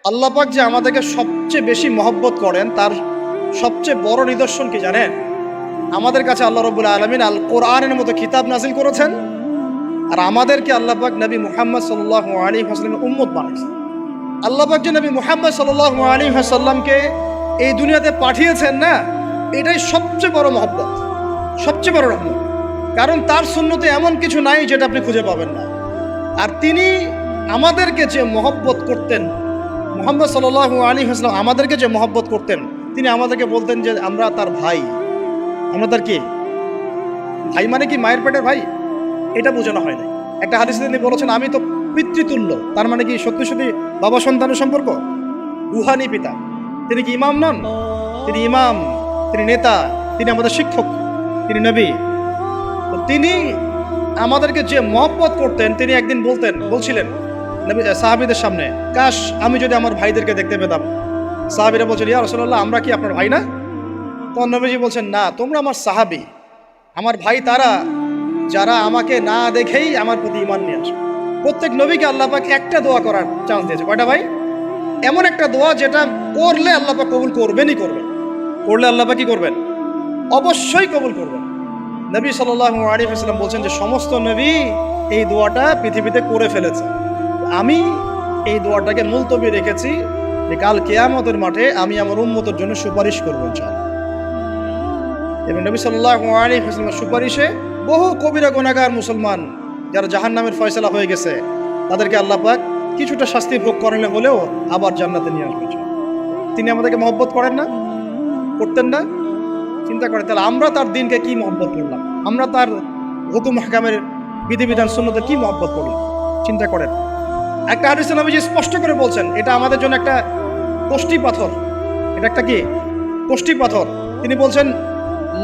আল্লাহ পাক যে আমাদেরকে সবচেয়ে বেশি মহব্বত করেন তার সবচেয়ে বড় নিদর্শন কি জানেন? আমাদের কাছে আল্লাহ রাব্বুল আলামিন আল কোরআনের মতো কিতাব নাজিল করেছেন, আর আমাদেরকে আল্লাহ পাক নবী মুহাম্মদ সাল্লাল্লাহু আলাইহি ওয়াসাল্লামের উম্মত বানিয়েছেন। আল্লাহ পাক যে নবী মুহাম্মদ সাল্লাল্লাহু আলাইহি ওয়াসাল্লামকে এই দুনিয়াতে পাঠিয়েছেন না, এটাই সবচেয়ে বড় মহব্বত, সবচেয়ে বড় রহমত। কারণ তার সুন্নতে এমন কিছু নাই যেটা আপনি খুঁজে পাবেন না। আর তিনি আমাদেরকে যে মহব্বত করতেন, মুহাম্মদ সাল্লাল্লাহু আলাইহি ওয়াসাল্লাম আমাদেরকে যে মহব্বত করতেন, তিনি আমাদেরকে বলতেন যে আমরা তার ভাই। আমরা তার কি ভাই? মানে কি মায়ের পেটের ভাই? এটা বোঝানো হয় না। একটা হাদিসে তিনি বলেছেন আমি তো পিতৃতুল্য। তার মানে কি সত্যি সত্যি বাবা সন্তানের সম্পর্ক? রুহানি পিতা। তিনি কি ইমাম নন? তিনি ইমাম, তিনি নেতা, তিনি আমাদের শিক্ষক, তিনি নবী। তো তিনি আমাদেরকে যে মহব্বত করতেন, তিনি একদিন বলছিলেন নবী সাহাবীদের সামনে, কাশ আমি যদি আমার ভাইদেরকে দেখতে পেতাম। সাহাবীরা বলছেন, ইয়া রাসূলুল্লাহ, আমরা কি আপনার ভাই না? তখন নবীজি বলছেন, না, তোমরা আমার সাহাবী। আমার ভাই তারা যারা আমাকে না দেখেই আমার প্রতি ঈমান নিয়ে আসে। প্রত্যেক নবীকে আল্লাহ পাক একটা দোয়া করার চান্স দিয়েছে। কয়টা ভাই? এমন একটা দোয়া যেটা করলে আল্লাহ পাক কবুল করবেনই করবেন। করলে আল্লাহ পাক কি করবেন? অবশ্যই কবুল করবেন। নবী সাল্লাল্লাহু আলাইহি ওয়াসাল্লাম বলছেন যে সমস্ত নবী এই দোয়াটা পৃথিবীতে করে ফেলেছে, আমি এই দোয়াটাকে মুলতবি রেখেছি যে কাল কিয়ামতের মাঠে আমি আমার উম্মতের জন্য সুপারিশ করব ইনশাআল্লাহ। এবং নবী সাল্লাল্লাহু আলাইহি ওয়াসাল্লামের সুপারিশে বহু কবিরা গুনাহগার মুসলমান যারা জাহান্নামের ফয়সালা হয়ে গেছে, তাদেরকে আল্লাহ পাক কিছুটা শাস্তি ভোগ করালে হলেও আবার জান্নাতে নিয়ে আসবেন। তিনি আমাদেরকে মহব্বত করেন না? করতেন না? চিন্তা করেন তাহলে আমরা তার দিনকে কি মহব্বত করলাম, আমরা তার হুকুম হাকামের বিধিবিধান সুন্নতে কি মহব্বত করলাম, চিন্তা করেন। একটা হাদিসে নবীজি স্পষ্ট করে বলছেন এটা আমাদের জন্য একটা কষ্টি পাথর। এটা একটা কি কষ্টি পাথর। তিনি বলছেন,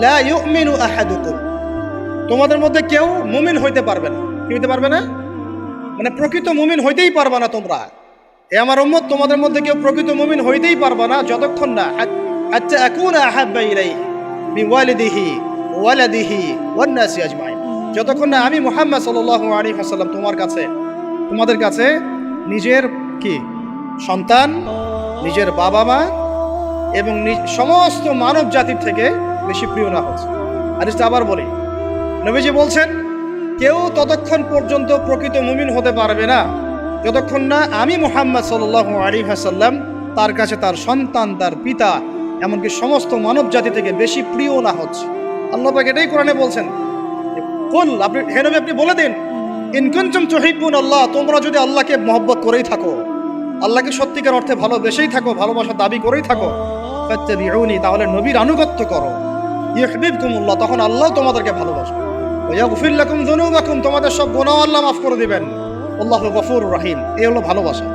লা ইউমিনু আহাদুকুম, তোমাদের মধ্যে কেউ মুমিন হইতে পারবে না। কি হইতে পারবে না? মানে প্রকৃত মুমিন হইতেই পারবে না তোমরা। এ আমার উম্মত, তোমাদের মধ্যে কেউ প্রকৃত মুমিন হইতেই পারবে না যতক্ষণ না হাত্তা আকুনা আহাব্বা ইলাইহি মিন ওয়ালিদিহি ওয়ালাদিহি ওয়ান নাসি আজমাইন, যতক্ষণ না আমি মুহাম্মদ সাল্লাল্লাহু আলাইহি ওয়াসাল্লাম তোমাদের কাছে নিজের কি সন্তান, নিজের বাবা মা এবং সমস্ত মানব জাতির থেকে বেশি প্রিয় না হচ্ছে। হাদিসটা আবার বলি, নবীজি বলছেন কেউ ততক্ষণ পর্যন্ত প্রকৃত মুমিন হতে পারবে না যতক্ষণ না আমি মুহাম্মদ সাল্লাল্লাহু আলাইহি ওয়াসাল্লাম তার কাছে তার সন্তান, তার পিতা, এমনকি সমস্ত মানব জাতি থেকে বেশি প্রিয় না হচ্ছে। আল্লাহ পাক এটাই কোরআনে বলছেন, কুল, হে নবী আপনি বলে দিন, ইন কুনতুম তুহিব্বুন আল্লাহ, তোমরা যদি আল্লাহকে মহব্বত করেই থাকো, আল্লাহকে সত্যিকার অর্থে ভালোবেসেই থাকো, ভালোবাসার দাবি করেই থাকো, ফাত্তাবিউনি, তাহলে নবীর আনুগত্য করো, ইউহিব্বুকুমুল্লাহ, তখন আল্লাহ তোমাদেরকে ভালোবাসবে, ওয়া ইয়াগফির লাকুম যুনুবাকুম, তোমাদের সব গুনাহ আল্লাহ মাফ করে দিবেন, আল্লাহু গফুরুর রহিম। এই হলো ভালোবাসা।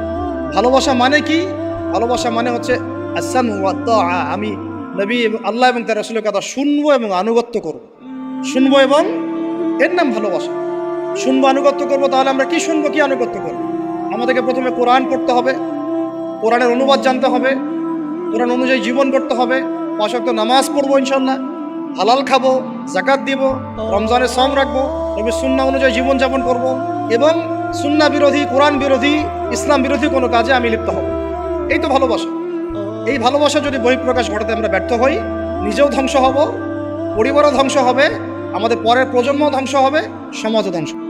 ভালোবাসা মানে কি? ভালোবাসা মানে হচ্ছে আস-সামউ ওয়াত তাআ, আমি নবী আল্লাহ এবং তার রাসূলের কথা শুনবো এবং আনুগত্য করব। শুনবো এবং এর নাম ভালোবাসা। শুনবো, আনুগত্য করবো। তাহলে আমরা কি শুনবো, কি আনুগত্য করবো? আমাদেরকে প্রথমে কোরআন পড়তে হবে, কোরআনের অনুবাদ জানতে হবে, কোরআন অনুযায়ী জীবন করতে হবে, 5 ওয়াক্ত নামাজ পড়বো ইনশাআল্লাহ, হালাল খাবো, যাকাত দিব, রমজানের সওম রাখবো, নবীর সুন্নাহ অনুযায়ী জীবনযাপন করব এবং সুন্নাহ বিরোধী, কোরআন বিরোধী, ইসলাম বিরোধী কোনো কাজে আমি লিপ্ত হব। এই তো ভালোবাসা। এই ভালোবাসা যদি বহিঃপ্রকাশ ঘটাতে আমরা ব্যর্থ হই, নিজেও ধ্বংস হব, পরিবারও ধ্বংস হবে, আমাদের পরের প্রজন্মও ধ্বংস হবে, সমাজও ধ্বংস হবে।